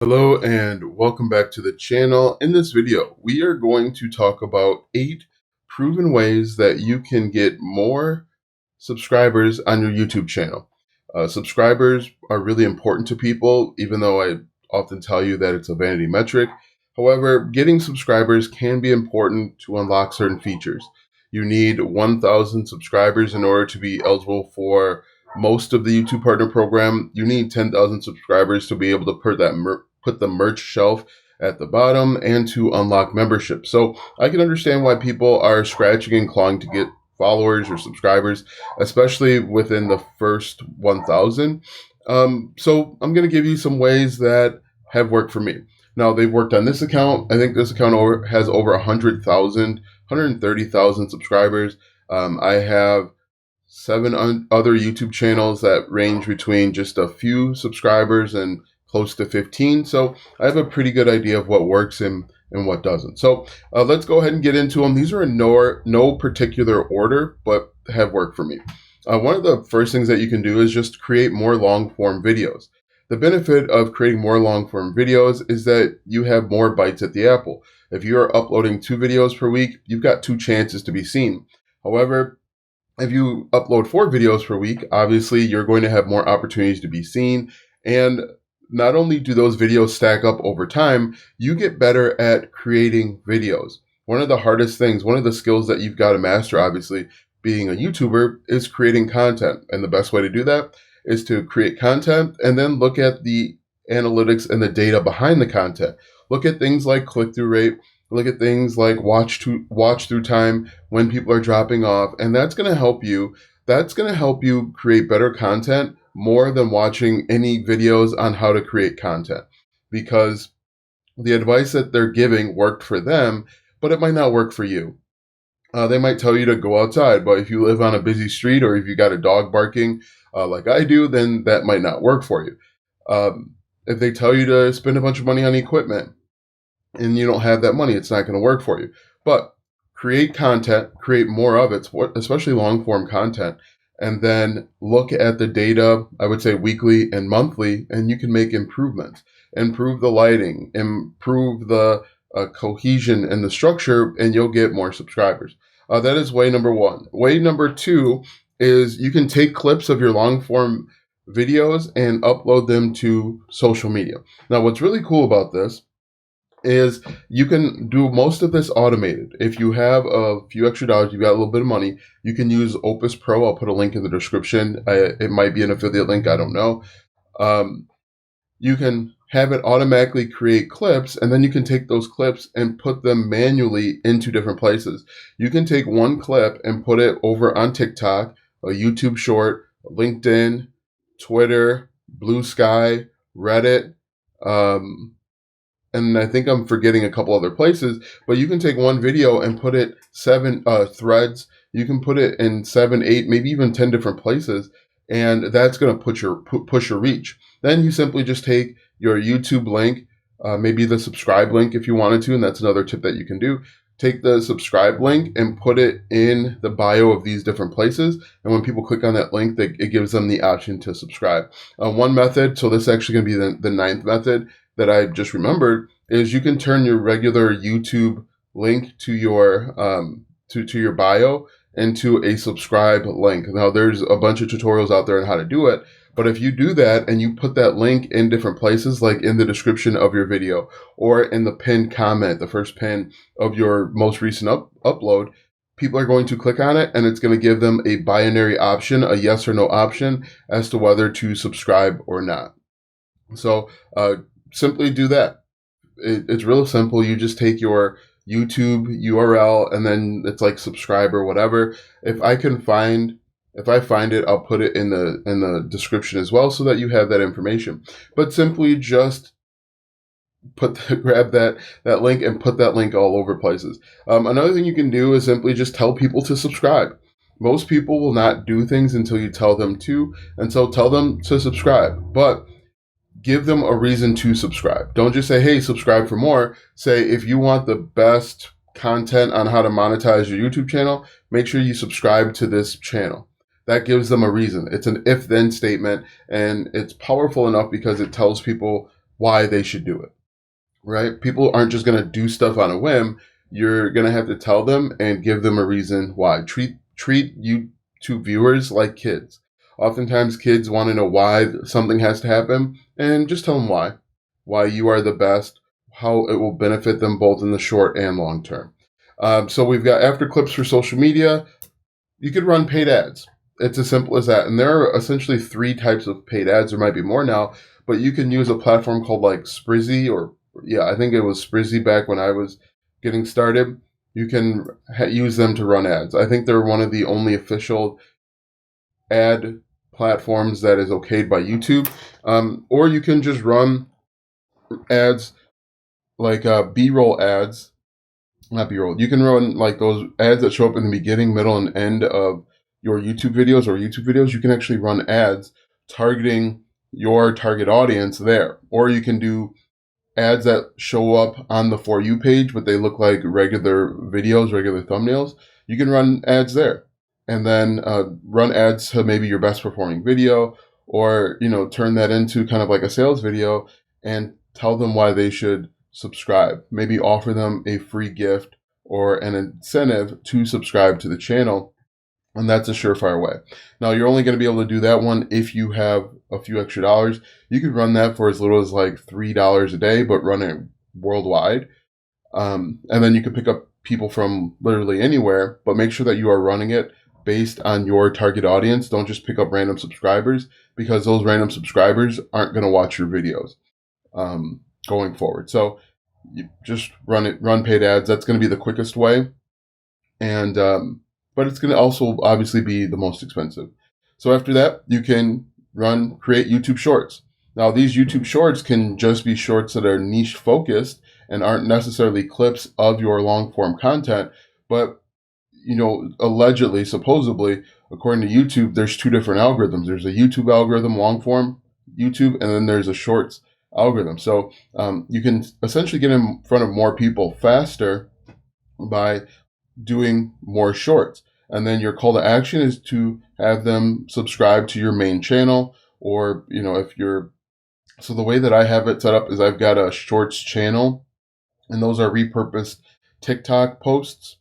Hello and welcome back to the channel. In this video, we are going to talk about 8 proven ways that you can get more subscribers on your YouTube channel. Subscribers are really important to people, even though I often tell you that it's a vanity metric. However, getting subscribers can be important to unlock certain features. You need 1,000 subscribers in order to be eligible for most of the YouTube Partner Program. You need 10,000 subscribers to be able to put the merch shelf at the bottom and to unlock membership. So I can understand why people are scratching and clawing to get followers or subscribers, especially within the first 1,000. So I'm going to give you some ways that have worked for me. Now, they've worked on this account. I think this account has over 100,000, 130,000 subscribers. I have 7 other YouTube channels that range between just a few subscribers and close to 15. So I have a pretty good idea of what works and what doesn't. So let's go ahead and get into them. These are in no particular order, but have worked for me. One of the first things that you can do is just create more long form videos. The benefit of creating more long form videos is that you have more bites at the apple. If you are uploading 2 videos per week, you've got 2 chances to be seen. However, if you upload 4 videos per week, obviously you're going to have more opportunities to be seen. And not only do those videos stack up over time, you get better at creating videos. One of the hardest things, one of the skills that you've got to master, obviously, being a YouTuber, is creating content. And the best way to do that is to create content and then look at the analytics and the data behind the content. Look at things like click-through rate, look at things like watch through time when people are dropping off, and that's going to help you. That's going to help you create better content more than watching any videos on how to create content, because the advice that they're giving worked for them, but it might not work for you. They might tell you to go outside, but if you live on a busy street or if you got a dog barking like I do, then that might not work for you. If they tell you to spend a bunch of money on equipment and you don't have that money, it's not going to work for you. But create content, create more of it, especially long form content, and then look at the data, I would say weekly and monthly, and you can make improvements. Improve the lighting, improve the cohesion and the structure, and you'll get more subscribers. That is way number 1. Way number 2 is you can take clips of your long form videos and upload them to social media. Now, what's really cool about this is you can do most of this automated. If you have a few extra dollars, you've got a little bit of money, you can use Opus Pro. I'll put a link in the description. It might be an affiliate link, I don't know. You can have it automatically create clips, and then you can take those clips and put them manually into different places. You can take one clip and put it over on TikTok, a YouTube short, LinkedIn, Twitter, Blue Sky, Reddit, and I think I'm forgetting a couple other places, but you can take one video and put it 7 threads. You can put it in 7, 8, maybe even 10 different places, and that's going to push your reach. Then you simply just take your YouTube link, maybe the subscribe link if you wanted to, and that's another tip that you can do. Take the subscribe link and put it in the bio of these different places, and when people click on that link, it gives them the option to subscribe. One method, so this is actually going to be the 9th method that I just remembered, is you can turn your regular YouTube link to your to your bio into a subscribe link. Now, there's a bunch of tutorials out there on how to do it, but if you do that and you put that link in different places, like in the description of your video or in the pinned comment, the first pin of your most recent upload, people are going to click on it, and it's going to give them a binary option, a yes or no option, as to whether to subscribe or not. So simply do that. It's real simple. You just take your YouTube URL and then it's like subscribe or whatever. If I find it, I'll put it in the description as well so that you have that information. But simply just grab that link and put that link all over places. Another thing you can do is simply just tell people to subscribe. Most people will not do things until you tell them to, and so tell them to subscribe. But give them a reason to subscribe. Don't just say, hey, subscribe for more. Say, if you want the best content on how to monetize your YouTube channel, make sure you subscribe to this channel. That gives them a reason. It's an if-then statement, and it's powerful enough because it tells people why they should do it, right? People aren't just going to do stuff on a whim. You're going to have to tell them and give them a reason why. Treat YouTube viewers like kids. Oftentimes kids want to know why something has to happen, and just tell them why you are the best, how it will benefit them both in the short and long term. So we've got after clips for social media. You could run paid ads. It's as simple as that. And there are essentially three types of paid ads. There might be more now, but you can use a platform called like Sprizzy, or yeah, I think it was Sprizzy back when I was getting started. You can use them to run ads. I think they're one of the only official ad platforms that is okayed by YouTube. Or you can just run ads like B-roll ads. Not B-roll. You can run like those ads that show up in the beginning, middle, and end of your YouTube videos or YouTube videos. You can actually run ads targeting your target audience there. Or you can do ads that show up on the For You page, but they look like regular videos, regular thumbnails. You can run ads there. And then run ads to maybe your best performing video, or, turn that into kind of like a sales video and tell them why they should subscribe. Maybe offer them a free gift or an incentive to subscribe to the channel. And that's a surefire way. Now, you're only going to be able to do that one if you have a few extra dollars. You could run that for as little as like $3 a day, but run it worldwide. And then you can pick up people from literally anywhere, but make sure that you are running it based on your target audience. Don't just pick up random subscribers, because those random subscribers aren't going to watch your videos going forward. So you just run paid ads. That's going to be the quickest way. And, but it's going to also obviously be the most expensive. So after that, you can create YouTube shorts. Now, these YouTube shorts can just be shorts that are niche focused and aren't necessarily clips of your long form content. But, allegedly, supposedly, according to YouTube, there's two different algorithms. There's a YouTube algorithm, long form YouTube, and then there's a shorts algorithm. So you can essentially get in front of more people faster by doing more shorts. And then your call to action is to have them subscribe to your main channel, or, so the way that I have it set up is I've got a shorts channel, and those are repurposed TikTok posts.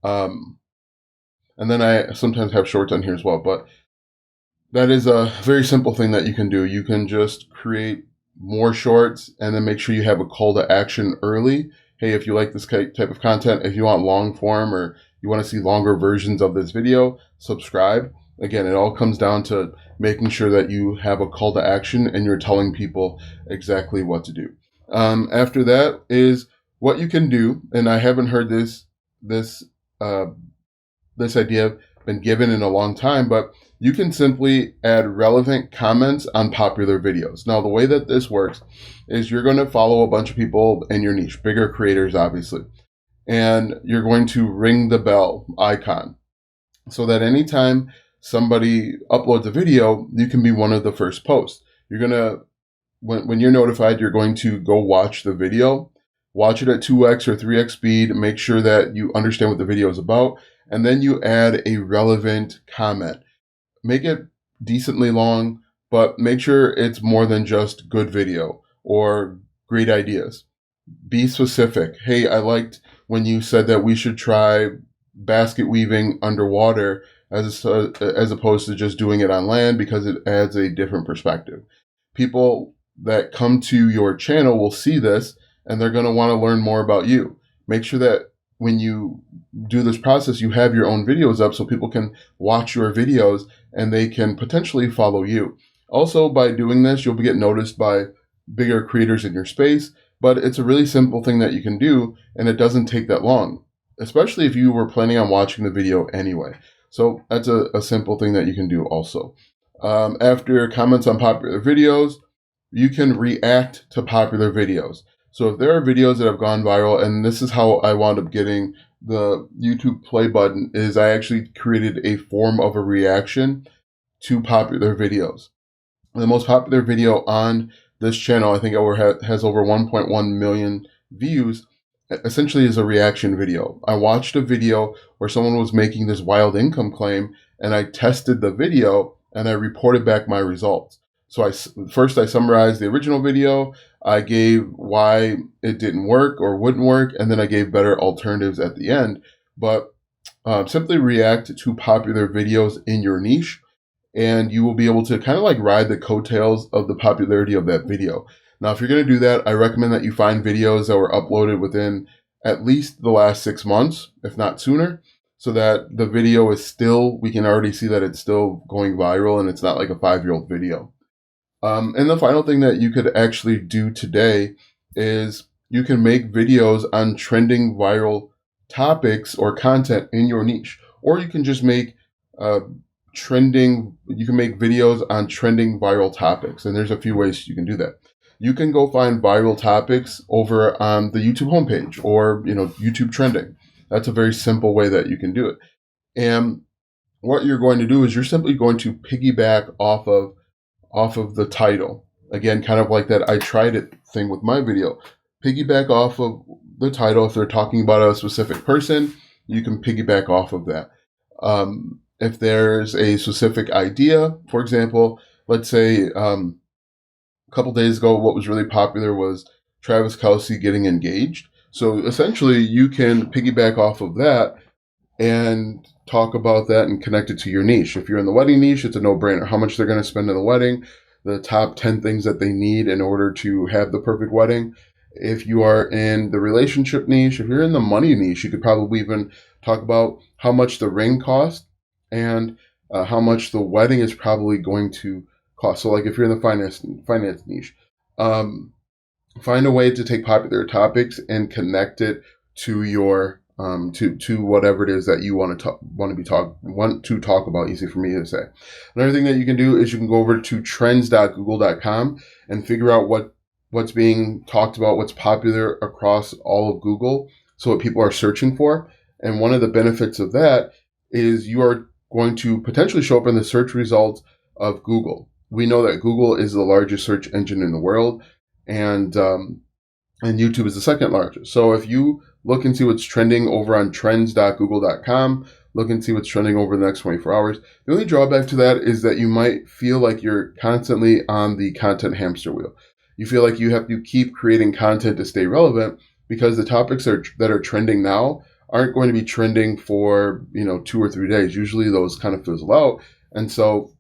And then I sometimes have shorts on here as well, but that is a very simple thing that you can do. You can just create more shorts and then make sure you have a call to action early. Hey, if you like this type of content, if you want long form or you want to see longer versions of this video, subscribe. Again, it all comes down to making sure that you have a call to action and you're telling people exactly what to do. After that is what you can do, and I haven't heard this idea been given in a long time, but you can simply add relevant comments on popular videos. Now, the way that this works is you're going to follow a bunch of people in your niche, bigger creators, obviously, and you're going to ring the bell icon so that anytime somebody uploads a video, you can be one of the first posts. You're going to, when you're notified, you're going to go watch the video, watch it at 2x or 3x speed, make sure that you understand what the video is about, and then you add a relevant comment. Make it decently long, but make sure it's more than just good video or great ideas. Be specific. Hey, I liked when you said that we should try basket weaving underwater as opposed to just doing it on land, because it adds a different perspective. People that come to your channel will see this and they're going to want to learn more about you. Make sure that when you do this process, you have your own videos up so people can watch your videos and they can potentially follow you. Also, by doing this, you'll get noticed by bigger creators in your space, but it's a really simple thing that you can do, and it doesn't take that long, especially if you were planning on watching the video anyway. So that's a simple thing that you can do also. After comments on popular videos, you can react to popular videos. So if there are videos that have gone viral, and this is how I wound up getting the YouTube play button, is I actually created a form of a reaction to popular videos. The most popular video on this channel, I think has over 1.1 million views, essentially is a reaction video. I watched a video where someone was making this wild income claim, and I tested the video and I reported back my results. So first I summarized the original video. I gave why it didn't work or wouldn't work, and then I gave better alternatives at the end. But simply react to popular videos in your niche, and you will be able to kind of like ride the coattails of the popularity of that video. Now, if you're going to do that, I recommend that you find videos that were uploaded within at least the last 6 months, if not sooner, so that the video is still, we can already see that it's still going viral and it's not like a 5-year-old video. And the final thing that you could actually do today is you can make videos on trending viral topics or content in your niche, or you can just make uh, you can make videos on trending viral topics. And there's a few ways you can do that. You can go find viral topics over on the YouTube homepage or, YouTube trending. That's a very simple way that you can do it. And what you're going to do is you're simply going to piggyback off of the title. Again, kind of like that I tried it thing with my video. Piggyback off of the title. If they're talking about a specific person, you can piggyback off of that. If there's a specific idea, for example, let's say a couple days ago, what was really popular was Travis Kelce getting engaged. So essentially, you can piggyback off of that and talk about that and connect it to your niche. If you're in the wedding niche, it's a no-brainer. How much they're going to spend in the wedding, the top 10 things that they need in order to have the perfect wedding. If you are in the relationship niche, if you're in the money niche, you could probably even talk about how much the ring cost and how much the wedding is probably going to cost. So like if you're in the finance niche, find a way to take popular topics and connect it to your to whatever it is that you want to talk about. Easy for me to say. Another thing that you can do is you can go over to trends.google.com and figure out what's being talked about, what's popular across all of Google, so what people are searching for. And one of the benefits of that is you are going to potentially show up in the search results of Google. We know that Google is the largest search engine in the world, and YouTube is the second largest. So if you look and see what's trending over on trends.google.com, look and see what's trending over the next 24 hours. The only drawback to that is that you might feel like you're constantly on the content hamster wheel. You feel like you have to keep creating content to stay relevant because the topics that are trending now aren't going to be trending for 2 or 3 days. Usually those kind of fizzle out. And so,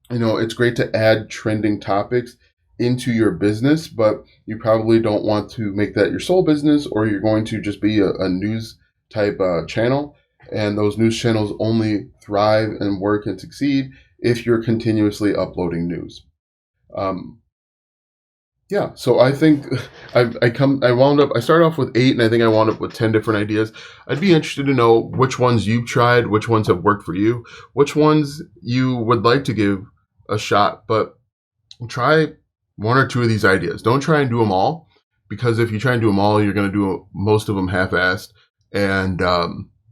it's great to add trending topics into your business, but you probably don't want to make that your sole business, or you're going to just be a news type channel. And those news channels only thrive and work and succeed if you're continuously uploading news. Yeah, so I think I started off with 8, and I think I wound up with 10 different ideas. I'd be interested to know which ones you've tried, which ones have worked for you, which ones you would like to give a shot, but try 1 or 2 of these ideas. Don't try and do them all, because if you try and do them all, you're going to do most of them half-assed, and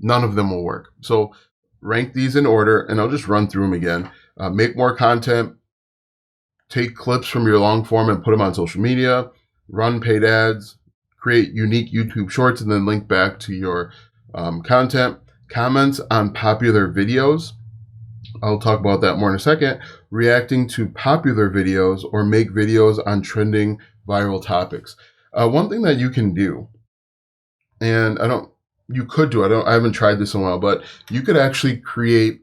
none of them will work. So rank these in order, and I'll just run through them again. Make more content. Take clips from your long form and put them on social media. Run paid ads. Create unique YouTube shorts and then link back to your content. Comments on popular videos. I'll talk about that more in a second. Reacting to popular videos or make videos on trending viral topics. One thing that you can do, and I haven't tried this in a while, but you could actually create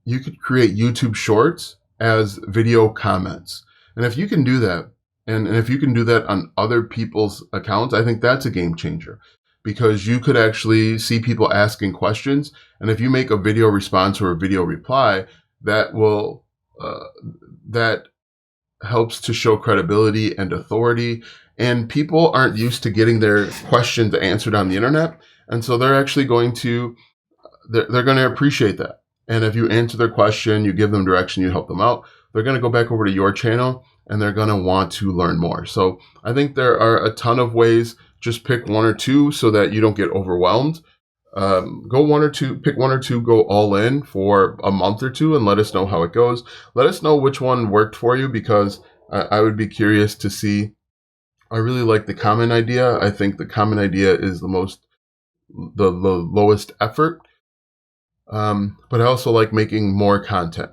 YouTube shorts as video comments. And if you can do that, and if you can do that on other people's accounts, I think that's a game changer, because you could actually see people asking questions. And if you make a video response or a video reply, that will, that helps to show credibility and authority. And people aren't used to getting their questions answered on the internet. And so they're actually going to appreciate that. And if you answer their question, you give them direction, you help them out, they're going to go back over to your channel and they're going to want to learn more. So I think there are a ton of ways. Just pick 1 or 2 so that you don't get overwhelmed. Pick 1 or 2, go all in for a month or 2 and let us know how it goes. Let us know which one worked for you, because I would be curious to see. I really like the comment idea. I think the comment idea is the lowest effort. But I also like making more content.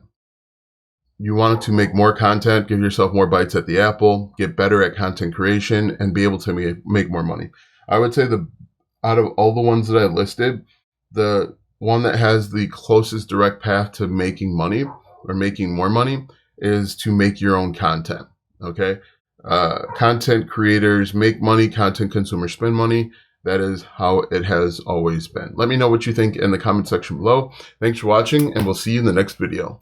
you want to make more content, give yourself more bites at the apple, get better at content creation, and be able to make more money. I would say out of all the ones that I listed, the one that has the closest direct path to making money or making more money is to make your own content. Okay. Content creators make money, content consumers spend money. That is how it has always been. Let me know what you think in the comment section below. Thanks for watching, and we'll see you in the next video.